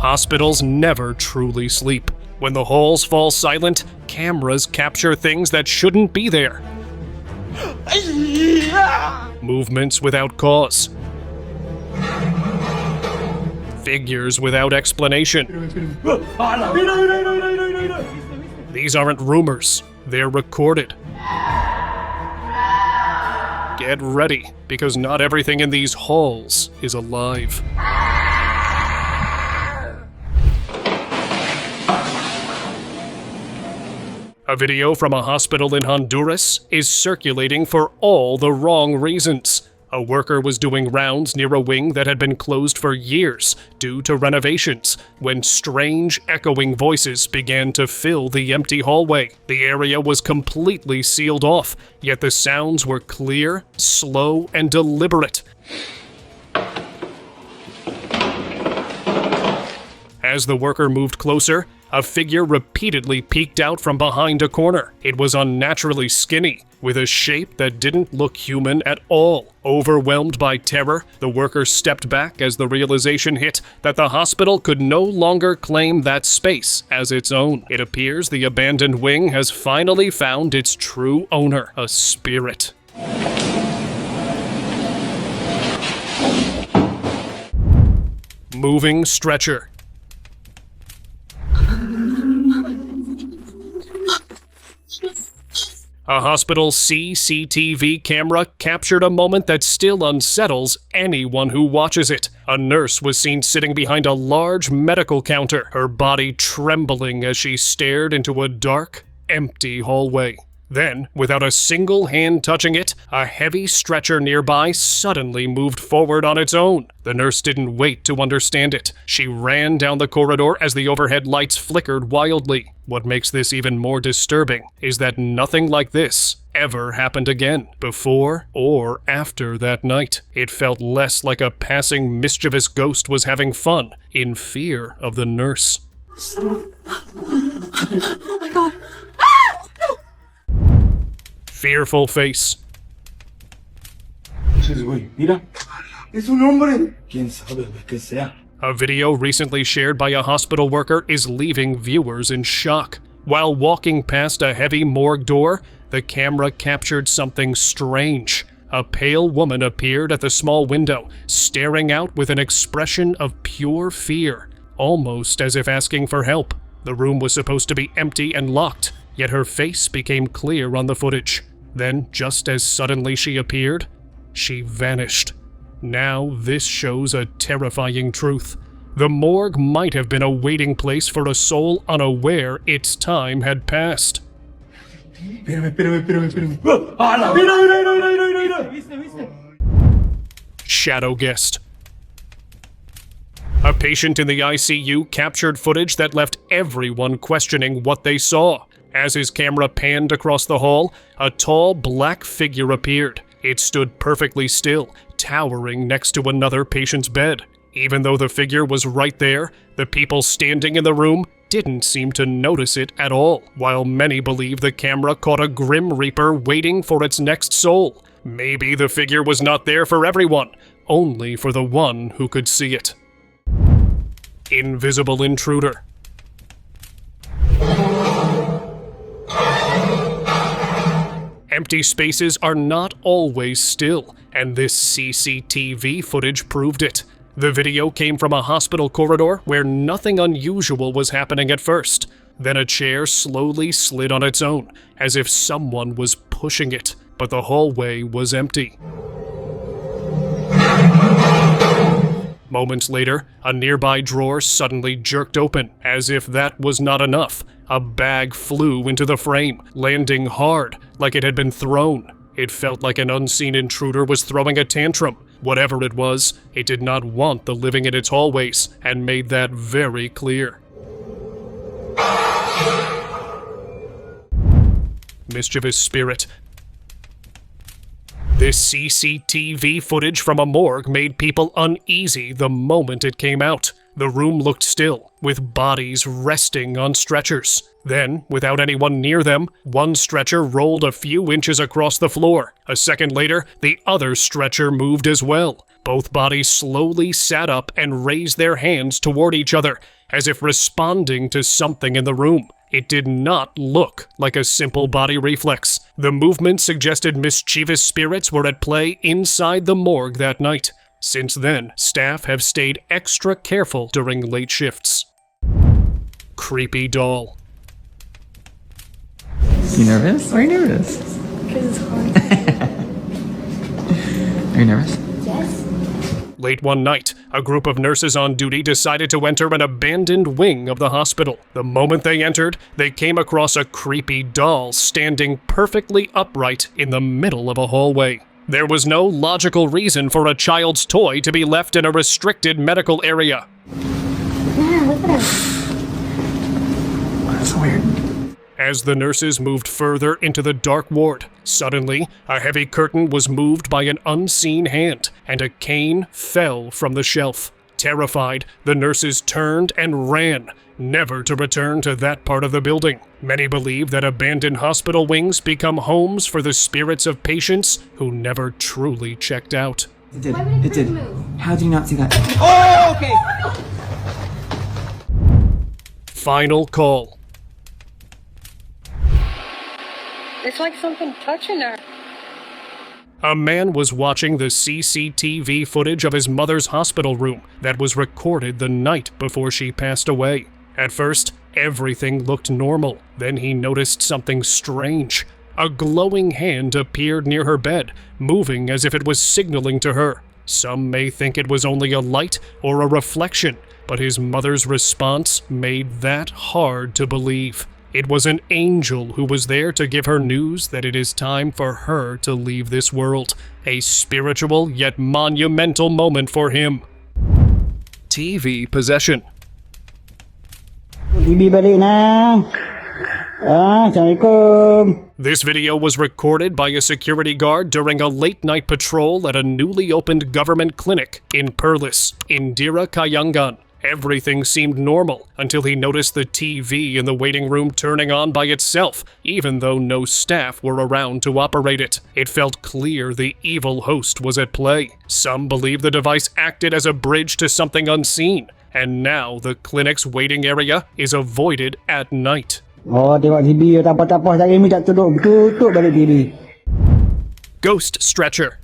Hospitals never truly sleep. When the halls fall silent, cameras capture things that shouldn't be there. Movements without cause. Figures without explanation. These aren't rumors, they're recorded. Get ready, because not everything in these halls is alive. A video from a hospital in Honduras is circulating for all the wrong reasons. A worker was doing rounds near a wing that had been closed for years due to renovations when strange, echoing voices began to fill the empty hallway. The area was completely sealed off, yet the sounds were clear, slow, and deliberate. As the worker moved closer, a figure repeatedly peeked out from behind a corner. It was unnaturally skinny, with a shape that didn't look human at all. Overwhelmed by terror, the worker stepped back as the realization hit that the hospital could no longer claim that space as its own. It appears the abandoned wing has finally found its true owner, a spirit. Moving stretcher. A hospital CCTV camera captured a moment that still unsettles anyone who watches it. A nurse was seen sitting behind a large medical counter, her body trembling as she stared into a dark, empty hallway. Then, without a single hand touching it, a heavy stretcher nearby suddenly moved forward on its own. The nurse didn't wait to understand it. She ran down the corridor as the overhead lights flickered wildly. What makes this even more disturbing is that nothing like this ever happened again, before or after that night. It felt less like a passing mischievous ghost was having fun, in fear of the nurse. Oh my god. Fearful face. A video recently shared by a hospital worker is leaving viewers in shock. While walking past a heavy morgue door, the camera captured something strange. A pale woman appeared at the small window, staring out with an expression of pure fear, almost as if asking for help. The room was supposed to be empty and locked, yet her face became clear on the footage. Then, just as suddenly she appeared, she vanished. Now this shows a terrifying truth. The morgue might have been a waiting place for a soul unaware its time had passed. Shadow guest. A patient in the ICU captured footage that left everyone questioning what they saw. As his camera panned across the hall, a tall black figure appeared. It stood perfectly still, towering next to another patient's bed. Even though the figure was right there, the people standing in the room didn't seem to notice it at all, while many believe the camera caught a Grim Reaper waiting for its next soul. Maybe the figure was not there for everyone, only for the one who could see it. Invisible intruder. Empty spaces are not always still, and this CCTV footage proved it. The video came from a hospital corridor where nothing unusual was happening at first. Then a chair slowly slid on its own, as if someone was pushing it, but the hallway was empty. Moments later, a nearby drawer suddenly jerked open. As if that was not enough, a bag flew into the frame, landing hard, like it had been thrown. It felt like an unseen intruder was throwing a tantrum. Whatever it was, it did not want the living in its hallways, and made that very clear. Mischievous spirit. This CCTV footage from a morgue made people uneasy the moment it came out. The room looked still, with bodies resting on stretchers. Then, without anyone near them, one stretcher rolled a few inches across the floor. A second later, the other stretcher moved as well. Both bodies slowly sat up and raised their hands toward each other, as if responding to something in the room. It did not look like a simple body reflex. The movement suggested mischievous spirits were at play inside the morgue that night. Since then, staff have stayed extra careful during late shifts. Creepy doll. You nervous? Why are you nervous? Because it's hard. Are you nervous? Yes. Late one night, a group of nurses on duty decided to enter an abandoned wing of the hospital. The moment they entered, they came across a creepy doll standing perfectly upright in the middle of a hallway. There was no logical reason for a child's toy to be left in a restricted medical area. Yeah, look at her. That's weird. As the nurses moved further into the dark ward, suddenly, a heavy curtain was moved by an unseen hand, and a cane fell from the shelf. Terrified, the nurses turned and ran, never to return to that part of the building. Many believe that abandoned hospital wings become homes for the spirits of patients who never truly checked out. It did. Why would the It did. curtain move? How do you not see that? Oh, okay. Final call. It's like something touching her. A man was watching the CCTV footage of his mother's hospital room that was recorded the night before she passed away. At first, everything looked normal. Then he noticed something strange. A glowing hand appeared near her bed, moving as if it was signaling to her. Some may think it was only a light or a reflection, but his mother's response made that hard to believe. It was an angel who was there to give her news that it is time for her to leave this world. A spiritual yet monumental moment for him. TV possession. TV balik na. Assalamualaikum. This video was recorded by a security guard during a late-night patrol at a newly opened government clinic in Perlis, Indira Kayangan. Everything seemed normal until he noticed the TV in the waiting room turning on by itself, even though no staff were around to operate it. It felt clear the evil host was at play. Some believe the device acted as a bridge to something unseen, and now the clinic's waiting area is avoided at night. Oh, tengok TV tapah-tapah saya minta tutup balik TV. Ghost stretcher.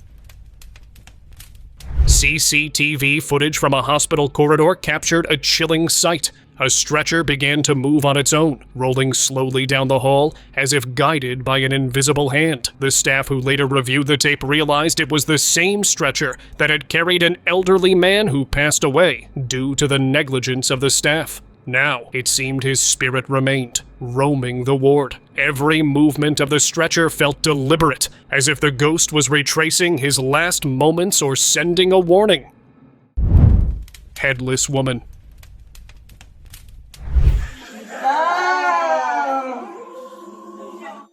CCTV footage from a hospital corridor captured a chilling sight. A stretcher began to move on its own, rolling slowly down the hall as if guided by an invisible hand. The staff who later reviewed the tape realized it was the same stretcher that had carried an elderly man who passed away due to the negligence of the staff. Now, it seemed his spirit remained, roaming the ward. Every movement of the stretcher felt deliberate, as if the ghost was retracing his last moments or sending a warning. Headless woman.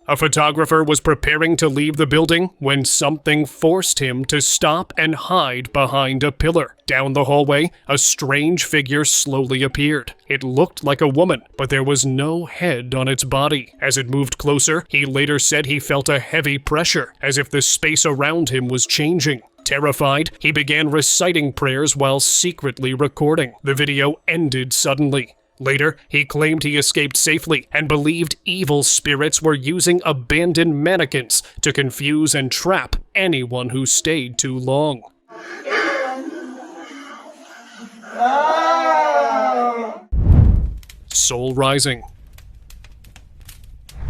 A photographer was preparing to leave the building when something forced him to stop and hide behind a pillar. Down the hallway, a strange figure slowly appeared. It looked like a woman, but there was no head on its body. As it moved closer, he later said he felt a heavy pressure, as if the space around him was changing. Terrified, he began reciting prayers while secretly recording. The video ended suddenly. Later, he claimed he escaped safely and believed evil spirits were using abandoned mannequins to confuse and trap anyone who stayed too long. Soul rising.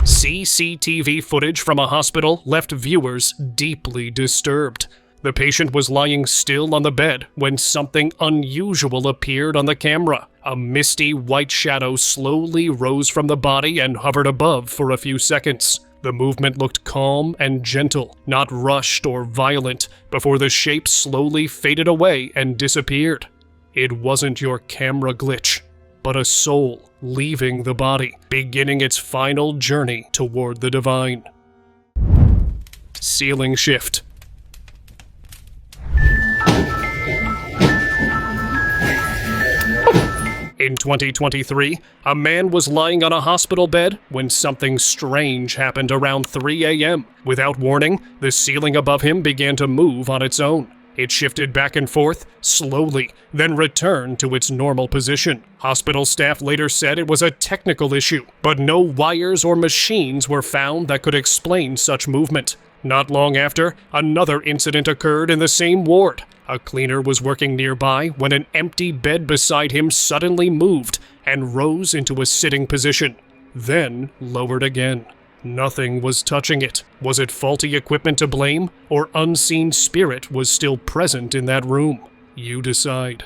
CCTV footage from a hospital left viewers deeply disturbed. The patient was lying still on the bed when something unusual appeared on the camera. A misty white shadow slowly rose from the body and hovered above for a few seconds. The movement looked calm and gentle, not rushed or violent, before the shape slowly faded away and disappeared. It wasn't your camera glitch, but a soul leaving the body, beginning its final journey toward the divine. Ceiling shift. In 2023, a man was lying on a hospital bed when something strange happened around 3 a.m. Without warning, the ceiling above him began to move on its own. It shifted back and forth, slowly, then returned to its normal position. Hospital staff later said it was a technical issue, but no wires or machines were found that could explain such movement. Not long after, another incident occurred in the same ward. A cleaner was working nearby when an empty bed beside him suddenly moved and rose into a sitting position, then lowered again. Nothing was touching it. Was it faulty equipment to blame, or unseen spirit was still present in that room? You decide.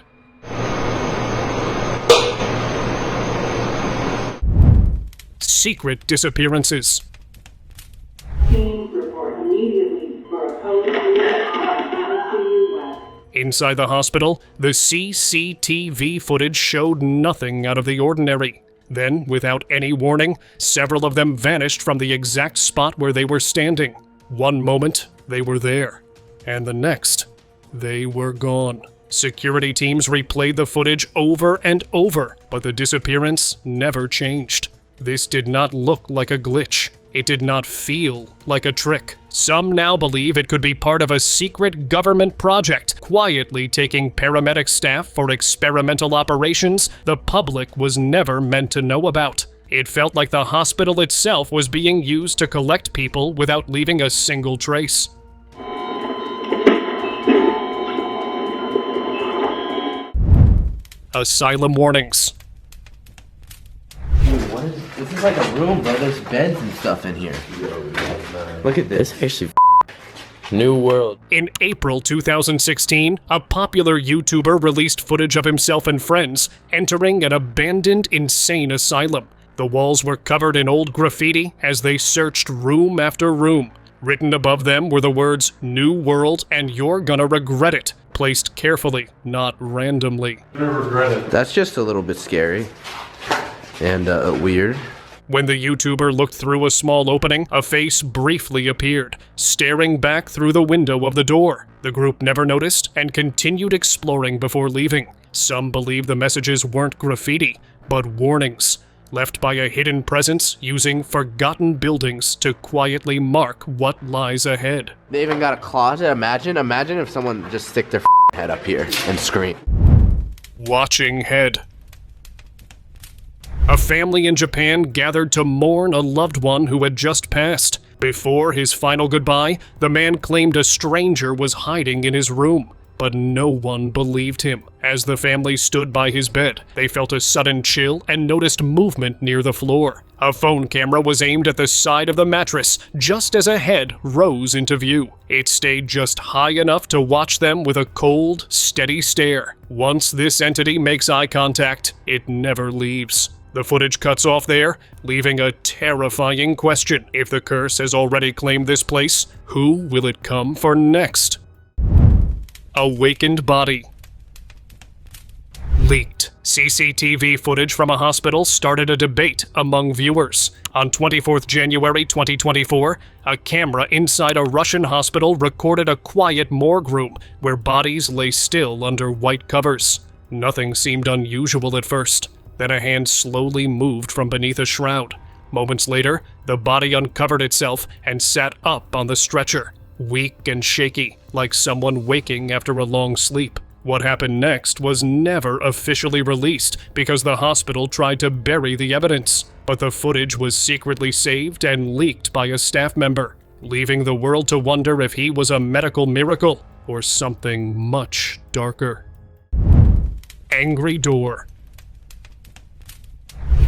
Secret disappearances. Teams report immediately for a code Inside the hospital, the CCTV footage showed nothing out of the ordinary. Then, without any warning, several of them vanished from the exact spot where they were standing. One moment, they were there, and the next, they were gone. Security teams replayed the footage over and over, but the disappearance never changed. This did not look like a glitch. It did not feel like a trick. Some now believe it could be part of a secret government project, quietly taking paramedic staff for experimental operations the public was never meant to know about. It felt like the hospital itself was being used to collect people without leaving a single trace. Asylum warnings. This is like a room, bro. There's beds and stuff in here. Look at this. Actually, new world. In April 2016, a popular YouTuber released footage of himself and friends entering an abandoned insane asylum. The walls were covered in old graffiti as they searched room after room. Written above them were the words, "New World" and "You're gonna regret it," placed carefully, not randomly. That's just a little bit scary. And weird. When the YouTuber looked through a small opening, a face briefly appeared, staring back through the window of the door. The group never noticed and continued exploring before leaving. Some believe the messages weren't graffiti, but warnings, left by a hidden presence using forgotten buildings to quietly mark what lies ahead. They even got a closet. Imagine if someone just stick their head up here and scream. Watching head. A family in Japan gathered to mourn a loved one who had just passed. Before his final goodbye, the man claimed a stranger was hiding in his room, but no one believed him. As the family stood by his bed, they felt a sudden chill and noticed movement near the floor. A phone camera was aimed at the side of the mattress just as a head rose into view. It stayed just high enough to watch them with a cold, steady stare. Once this entity makes eye contact, it never leaves. The footage cuts off there, leaving a terrifying question. If the curse has already claimed this place, who will it come for next? Awakened body. Leaked. CCTV footage from a hospital started a debate among viewers. On 24th January 2024, a camera inside a Russian hospital recorded a quiet morgue room where bodies lay still under white covers. Nothing seemed unusual at first. Then a hand slowly moved from beneath a shroud. Moments later, the body uncovered itself and sat up on the stretcher, weak and shaky, like someone waking after a long sleep. What happened next was never officially released because the hospital tried to bury the evidence, but the footage was secretly saved and leaked by a staff member, leaving the world to wonder if he was a medical miracle or something much darker. Angry door.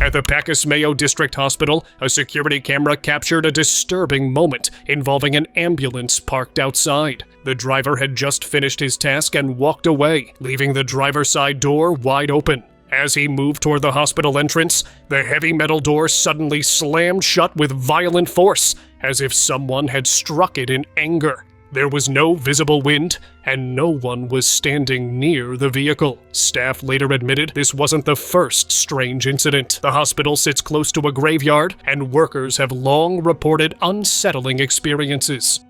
At the Pacas Mayo District Hospital, a security camera captured a disturbing moment involving an ambulance parked outside. The driver had just finished his task and walked away, leaving the driver's side door wide open. As he moved toward the hospital entrance, the heavy metal door suddenly slammed shut with violent force, as if someone had struck it in anger. There was no visible wind, and no one was standing near the vehicle. Staff later admitted this wasn't the first strange incident. The hospital sits close to a graveyard, and workers have long reported unsettling experiences.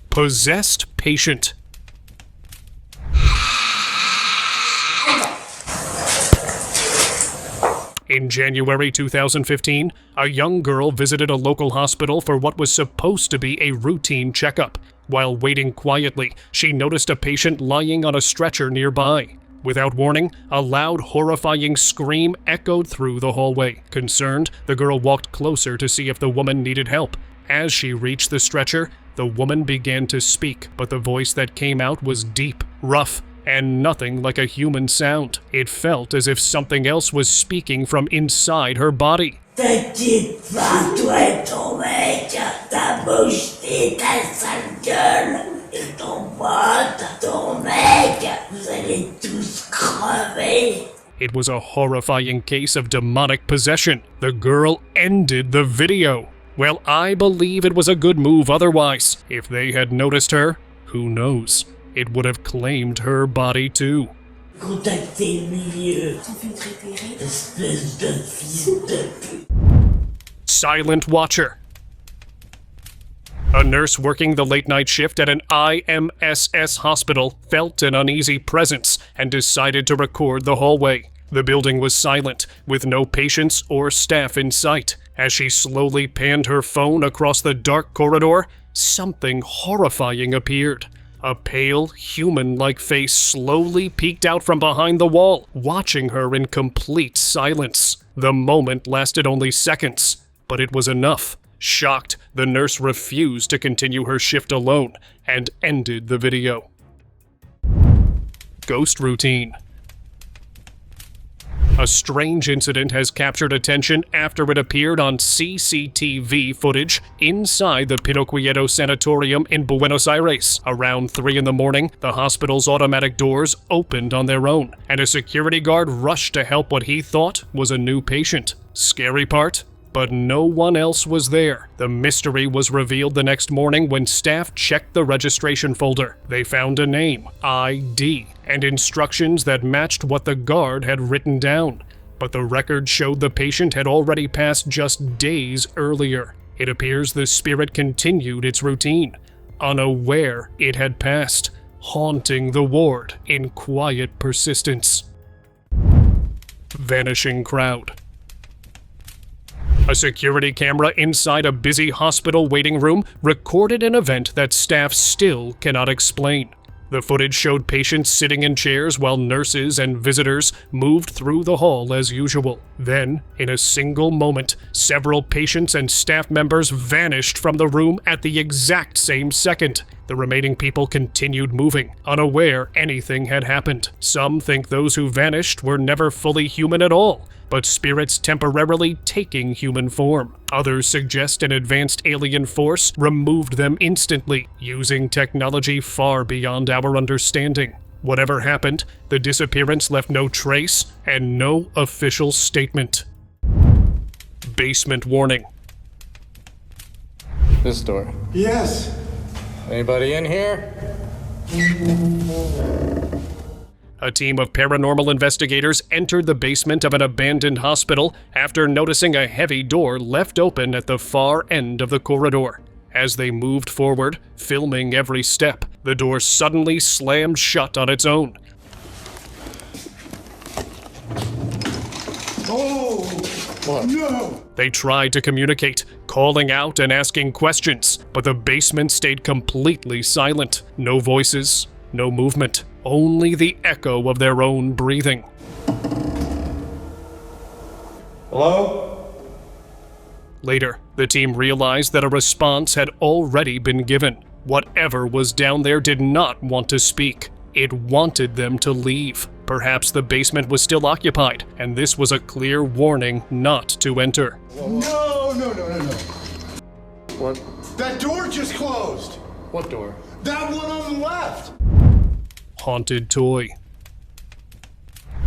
Possessed patient. In January 2015, a young girl visited a local hospital for what was supposed to be a routine checkup. While waiting quietly, she noticed a patient lying on a stretcher nearby. Without warning, a loud, horrifying scream echoed through the hallway. Concerned, the girl walked closer to see if the woman needed help. As she reached the stretcher, the woman began to speak, but the voice that came out was deep, rough, and nothing like a human sound. It felt as if something else was speaking from inside her body. It was a horrifying case of demonic possession. The girl ended the video. Well, I believe it was a good move otherwise. If they had noticed her, who knows? It would have claimed her body too. Silent Watcher. A nurse working the late-night shift at an IMSS hospital felt an uneasy presence and decided to record the hallway. The building was silent, with no patients or staff in sight. As she slowly panned her phone across the dark corridor, something horrifying appeared. A pale, human-like face slowly peeked out from behind the wall, watching her in complete silence. The moment lasted only seconds, but it was enough. Shocked, the nurse refused to continue her shift alone and ended the video. Ghost routine. A strange incident has captured attention after it appeared on CCTV footage inside the Pinocchio Sanatorium in Buenos Aires. Around 3 in the morning, the hospital's automatic doors opened on their own, and a security guard rushed to help what he thought was a new patient. Scary part? But no one else was there. The mystery was revealed the next morning when staff checked the registration folder. They found a name, ID, and instructions that matched what the guard had written down. But the record showed the patient had already passed just days earlier. It appears the spirit continued its routine, unaware it had passed, haunting the ward in quiet persistence. Vanishing crowd. A security camera inside a busy hospital waiting room recorded an event that staff still cannot explain. The footage showed patients sitting in chairs while nurses and visitors moved through the hall as usual. Then, in a single moment, several patients and staff members vanished from the room at the exact same second. The remaining people continued moving, unaware anything had happened. Some think those who vanished were never fully human at all, but spirits temporarily taking human form. Others suggest an advanced alien force removed them instantly, using technology far beyond our understanding. Whatever happened, the disappearance left no trace and no official statement. Basement warning. This door. Yes. Anybody in here? A team of paranormal investigators entered the basement of an abandoned hospital after noticing a heavy door left open at the far end of the corridor. As they moved forward, filming every step, the door suddenly slammed shut on its own. Oh! What? No! They tried to communicate, calling out and asking questions, but the basement stayed completely silent. No voices, no movement, only the echo of their own breathing. Hello? Later, the team realized that a response had already been given. Whatever was down there did not want to speak. It wanted them to leave. Perhaps the basement was still occupied, and this was a clear warning not to enter. No! What? That door just closed! What door? That one on the left! Haunted toy.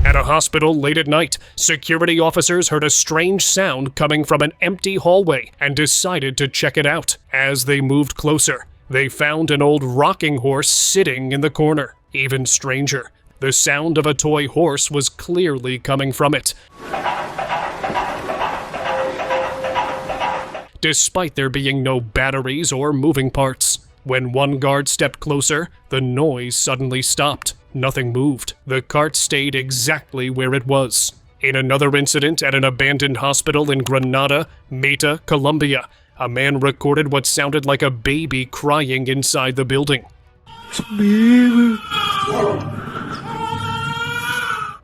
At a hospital late at night, security officers heard a strange sound coming from an empty hallway and decided to check it out. As they moved closer, they found an old rocking horse sitting in the corner. Even stranger, the sound of a toy horse was clearly coming from it. Despite there being no batteries or moving parts. When one guard stepped closer, the noise suddenly stopped. Nothing moved. The cart stayed exactly where it was. In another incident at an abandoned hospital in Granada, Meta, Colombia, a man recorded what sounded like a baby crying inside the building.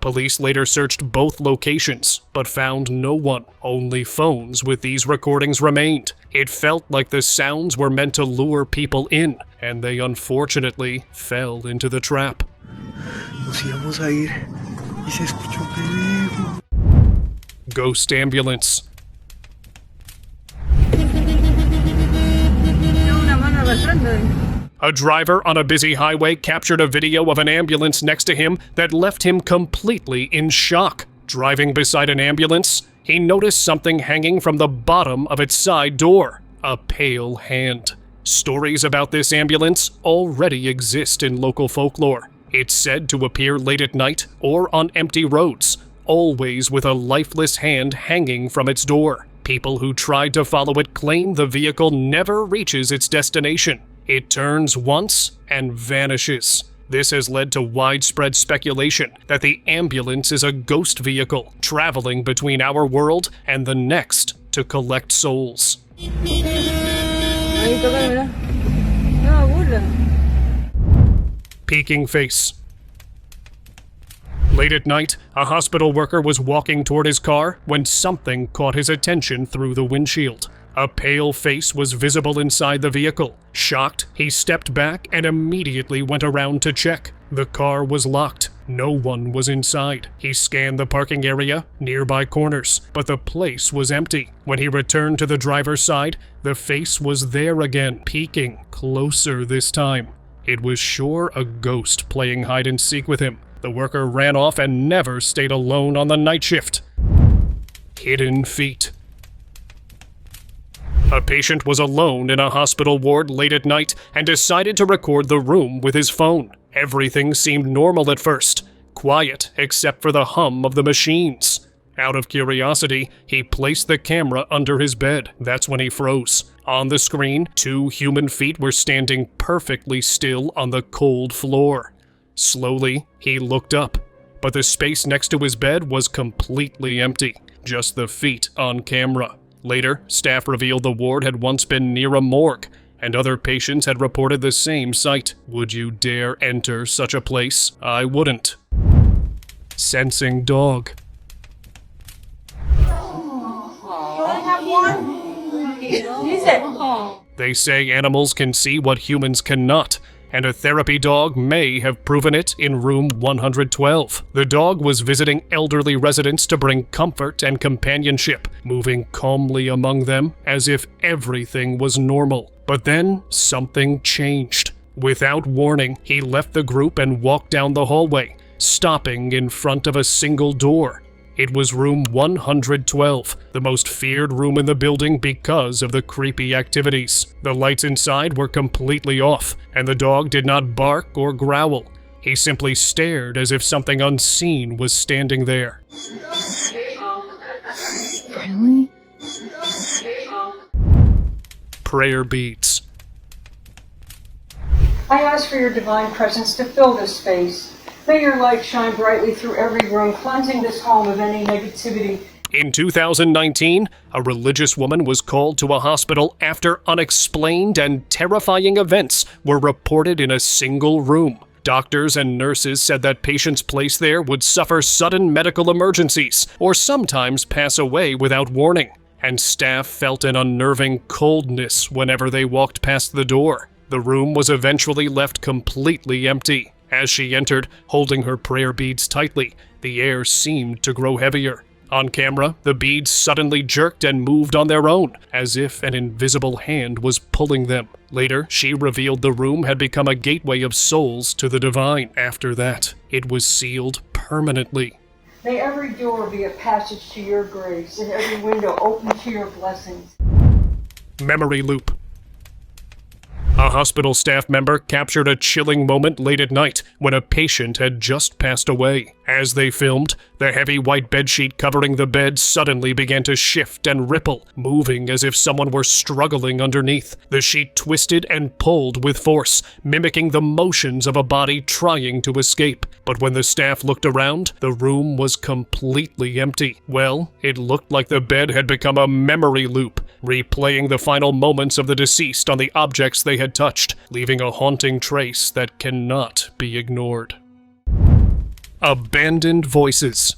Police later searched both locations, but found no one. Only phones with these recordings remained. It felt like the sounds were meant to lure people in, and they unfortunately fell into the trap. Ghost ambulance. A driver on a busy highway captured a video of an ambulance next to him that left him completely in shock. Driving beside an ambulance, he noticed something hanging from the bottom of its side door. A pale hand. Stories about this ambulance already exist in local folklore. It's said to appear late at night or on empty roads, always with a lifeless hand hanging from its door. People who tried to follow it claim the vehicle never reaches its destination. It turns once and vanishes. This has led to widespread speculation that the ambulance is a ghost vehicle traveling between our world and the next to collect souls. Peeking face. Late at night, a hospital worker was walking toward his car when something caught his attention through the windshield. A pale face was visible inside the vehicle. Shocked, he stepped back and immediately went around to check. The car was locked. No one was inside. He scanned the parking area, nearby corners, but the place was empty. When he returned to the driver's side, the face was there again, peeking closer this time. It was sure a ghost playing hide and seek with him. The worker ran off and never stayed alone on the night shift. Hidden feet. A patient was alone in a hospital ward late at night and decided to record the room with his phone. Everything seemed normal at first, quiet except for the hum of the machines. Out of curiosity, he placed the camera under his bed. That's when he froze. On the screen, 2 human feet were standing perfectly still on the cold floor. Slowly, he looked up, but the space next to his bed was completely empty, just the feet on camera. Later, staff revealed the ward had once been near a morgue, and other patients had reported the same sight. Would you dare enter such a place? I wouldn't. Sensing dog. They say animals can see what humans cannot, and a therapy dog may have proven it in room 112. The dog was visiting elderly residents to bring comfort and companionship, moving calmly among them as if everything was normal. But then something changed. Without warning, he left the group and walked down the hallway, stopping in front of a single door. It was room 112, the most feared room in the building because of the creepy activities. The lights inside were completely off, and the dog did not bark or growl. He simply stared as if something unseen was standing there. Really? Prayer beads. I ask for your divine presence to fill this space. May your light shine brightly through every room, cleansing this home of any negativity. In 2019, a religious woman was called to a hospital after unexplained and terrifying events were reported in a single room. Doctors and nurses said that patients placed there would suffer sudden medical emergencies or sometimes pass away without warning, and staff felt an unnerving coldness whenever they walked past the door. The room was eventually left completely empty. As she entered, holding her prayer beads tightly, the air seemed to grow heavier. On camera, the beads suddenly jerked and moved on their own, as if an invisible hand was pulling them. Later, she revealed the room had become a gateway of souls to the divine. After that, it was sealed permanently. May every door be a passage to your grace, and every window open to your blessings. Memory loop. A hospital staff member captured a chilling moment late at night when a patient had just passed away. As they filmed, the heavy white bedsheet covering the bed suddenly began to shift and ripple, moving as if someone were struggling underneath. The sheet twisted and pulled with force, mimicking the motions of a body trying to escape. But when the staff looked around, the room was completely empty. Well, it looked like the bed had become a memory loop, replaying the final moments of the deceased on the objects they had touched, leaving a haunting trace that cannot be ignored. Abandoned voices.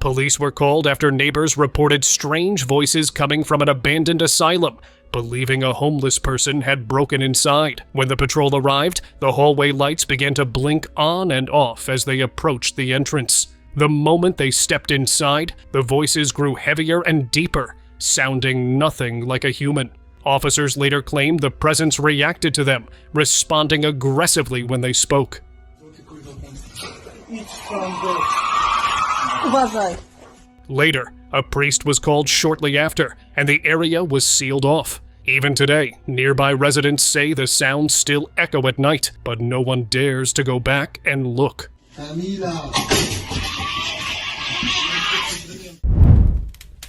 Police were called after neighbors reported strange voices coming from an abandoned asylum, believing a homeless person had broken inside. When the patrol arrived, the hallway lights began to blink on and off as they approached the entrance. The moment they stepped inside, the voices grew heavier and deeper, sounding nothing like a human. Officers later claimed the presence reacted to them, responding aggressively when they spoke. Later, a priest was called shortly after, and the area was sealed off. Even today, nearby residents say the sounds still echo at night, but no one dares to go back and look.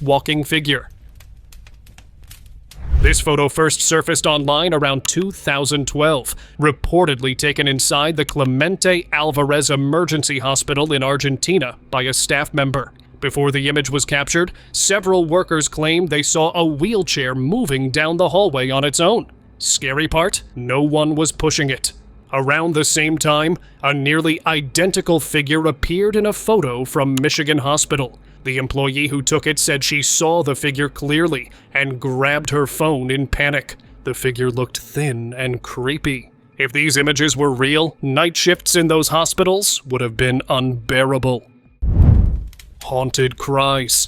Walking figure. This photo first surfaced online around 2012, reportedly taken inside the Clemente Alvarez Emergency Hospital in Argentina by a staff member. Before the image was captured, several workers claimed they saw a wheelchair moving down the hallway on its own. Scary part? No one was pushing it. Around the same time, a nearly identical figure appeared in a photo from Michigan Hospital. The employee who took it said she saw the figure clearly and grabbed her phone in panic. The figure looked thin and creepy. If these images were real, night shifts in those hospitals would have been unbearable. Haunted cries.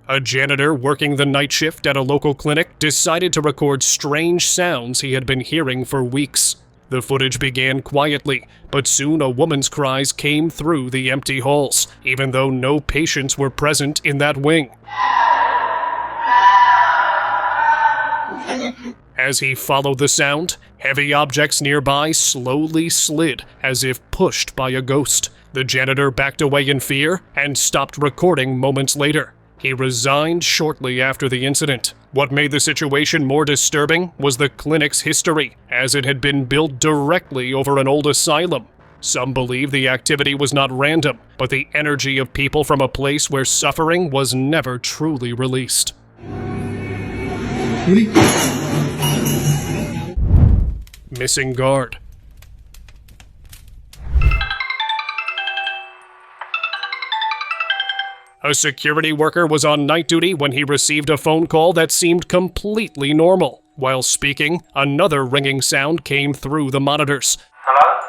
A janitor working the night shift at a local clinic decided to record strange sounds he had been hearing for weeks. The footage began quietly, but soon a woman's cries came through the empty halls, even though no patients were present in that wing. As he followed the sound, heavy objects nearby slowly slid, as if pushed by a ghost. The janitor backed away in fear and stopped recording moments later. He resigned shortly after the incident. What made the situation more disturbing was the clinic's history, as it had been built directly over an old asylum. Some believe the activity was not random, but the energy of people from a place where suffering was never truly released. Missing guard. A security worker was on night duty when he received a phone call that seemed completely normal. While speaking, another ringing sound came through the monitors. Hello?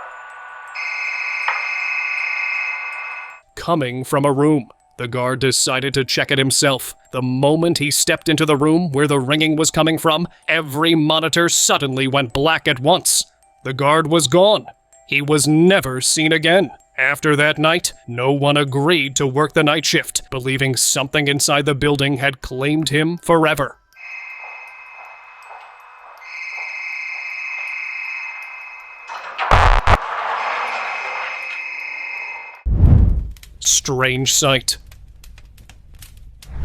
Coming from a room. The guard decided to check it himself. The moment he stepped into the room where the ringing was coming from, every monitor suddenly went black at once. The guard was gone. He was never seen again. After that night, no one agreed to work the night shift, believing something inside the building had claimed him forever. Strange sight.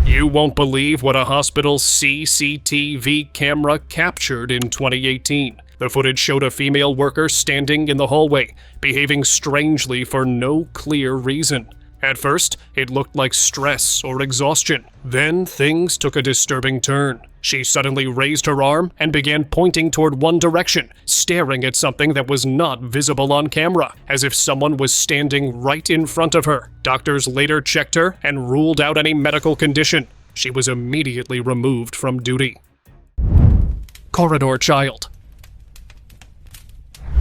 You won't believe what a hospital's CCTV camera captured in 2018. The footage showed a female worker standing in the hallway, behaving strangely for no clear reason. At first, it looked like stress or exhaustion. Then things took a disturbing turn. She suddenly raised her arm and began pointing toward one direction, staring at something that was not visible on camera, as if someone was standing right in front of her. Doctors later checked her and ruled out any medical condition. She was immediately removed from duty. Corridor child.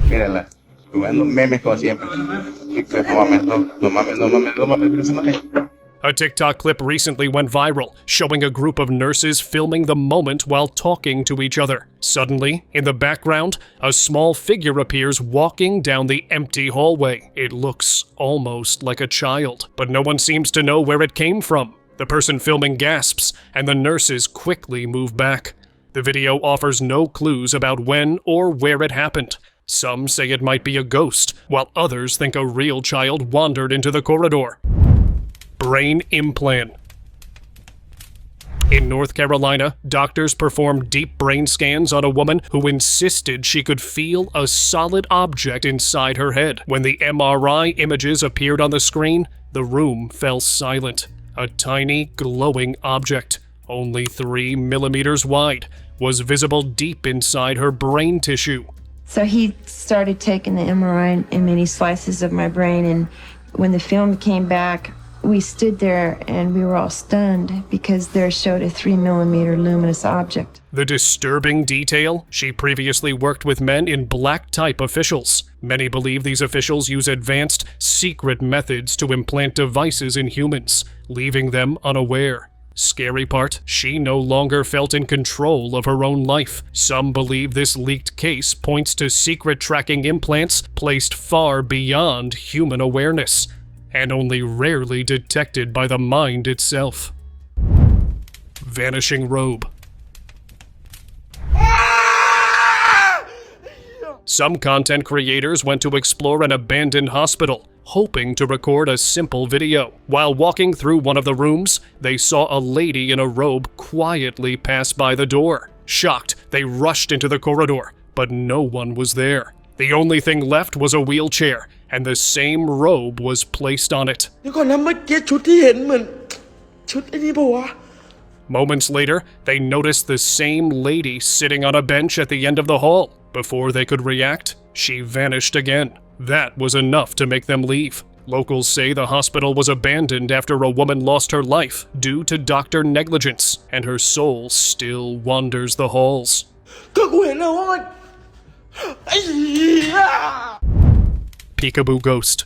Mírala, jugando memes como siempre. No mames, no mames, no mames, no mames. A TikTok clip recently went viral, showing a group of nurses filming the moment while talking to each other. Suddenly, in the background, a small figure appears walking down the empty hallway. It looks almost like a child, but no one seems to know where it came from. The person filming gasps, and the nurses quickly move back. The video offers no clues about when or where it happened. Some say it might be a ghost, while others think a real child wandered into the corridor. Brain implant. In North Carolina, doctors performed deep brain scans on a woman who insisted she could feel a solid object inside her head. When the MRI images appeared on the screen, the room fell silent. A tiny, glowing object, only 3 millimeters wide, was visible deep inside her brain tissue. So he started taking the MRI and many slices of my brain, and when the film came back, we stood there and we were all stunned because there showed a 3 millimeter luminous object. The disturbing detail? She previously worked with men in black-type officials. Many believe these officials use advanced, secret methods to implant devices in humans, leaving them unaware. Scary part, she no longer felt in control of her own life. Some believe this leaked case points to secret tracking implants placed far beyond human awareness, and only rarely detected by the mind itself. Vanishing robe. Some content creators went to explore an abandoned hospital, hoping to record a simple video. While walking through one of the rooms, they saw a lady in a robe quietly pass by the door. Shocked, they rushed into the corridor, but no one was there. The only thing left was a wheelchair, and the same robe was placed on it. Moments later, they noticed the same lady sitting on a bench at the end of the hall. Before they could react, she vanished again. That was enough to make them leave. Locals say the hospital was abandoned after a woman lost her life due to doctor negligence, and her soul still wanders the halls. Peekaboo ghost.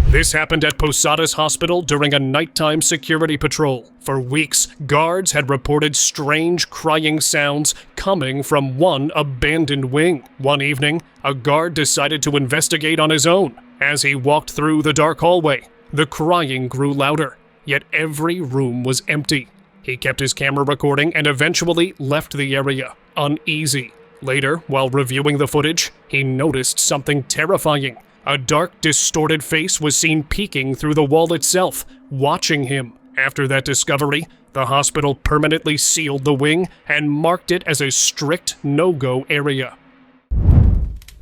This happened at Posadas Hospital during a nighttime security patrol. For weeks, guards had reported strange crying sounds coming from one abandoned wing. One evening, a guard decided to investigate on his own. As he walked through the dark hallway, the crying grew louder, yet every room was empty. He kept his camera recording and eventually left the area, uneasy. Later, while reviewing the footage, he noticed something terrifying. A dark, distorted face was seen peeking through the wall itself, watching him. After that discovery, the hospital permanently sealed the wing and marked it as a strict no-go area.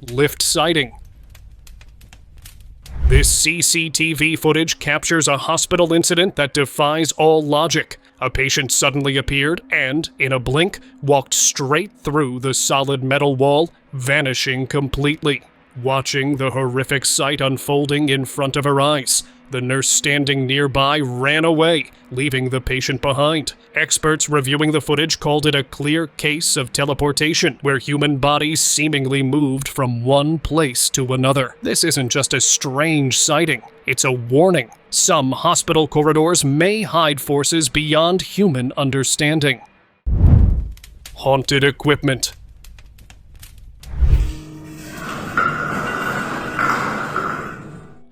Lift sighting. This CCTV footage captures a hospital incident that defies all logic. A patient suddenly appeared and, in a blink, walked straight through the solid metal wall, vanishing completely. Watching the horrific sight unfolding in front of her eyes, the nurse standing nearby ran away, leaving the patient behind. Experts reviewing the footage called it a clear case of teleportation, where human bodies seemingly moved from one place to another. This isn't just a strange sighting, it's a warning. Some hospital corridors may hide forces beyond human understanding. Haunted equipment.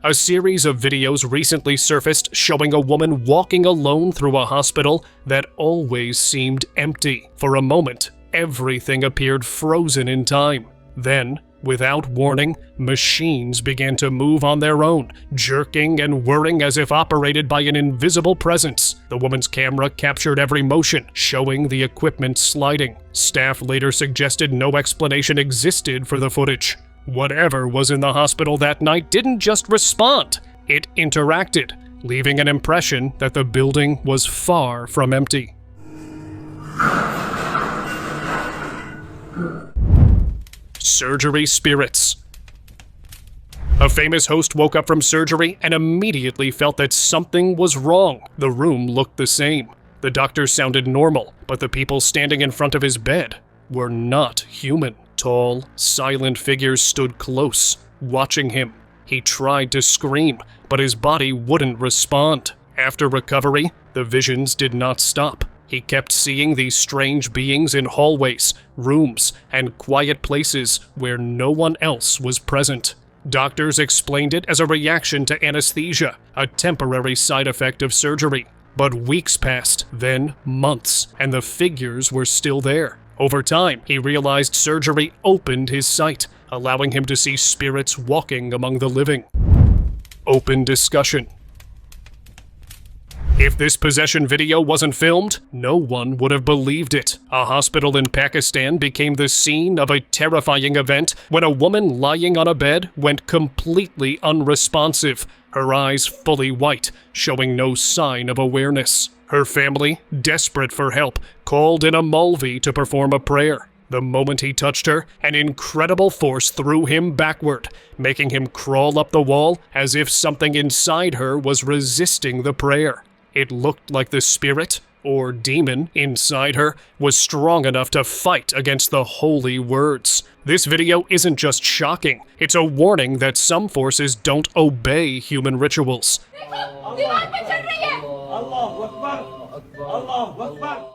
A series of videos recently surfaced showing a woman walking alone through a hospital that always seemed empty. For a moment, everything appeared frozen in time. Then, without warning, machines began to move on their own, jerking and whirring as if operated by an invisible presence. The woman's camera captured every motion, showing the equipment sliding. Staff later suggested no explanation existed for the footage. Whatever was in the hospital that night didn't just respond, it interacted, leaving an impression that the building was far from empty. Surgery spirits. A famous host woke up from surgery and immediately felt that something was wrong. The room looked the same. The doctor sounded normal, but the people standing in front of his bed were not human. Tall, silent figures stood close, watching him. He tried to scream, but his body wouldn't respond. After recovery, the visions did not stop. He kept seeing these strange beings in hallways, rooms, and quiet places where no one else was present. Doctors explained it as a reaction to anesthesia, a temporary side effect of surgery. But weeks passed, then months, and the figures were still there. Over time, he realized surgery opened his sight, allowing him to see spirits walking among the living. Open discussion. If this possession video wasn't filmed, no one would have believed it. A hospital in Pakistan became the scene of a terrifying event when a woman lying on a bed went completely unresponsive, her eyes fully white, showing no sign of awareness. Her family, desperate for help, called in a Maulvi to perform a prayer. The moment he touched her, an incredible force threw him backward, making him crawl up the wall as if something inside her was resisting the prayer. It looked like the spirit, or demon, inside her was strong enough to fight against the holy words. This video isn't just shocking, it's a warning that some forces don't obey human rituals. Allah Akbar. Allah Akbar.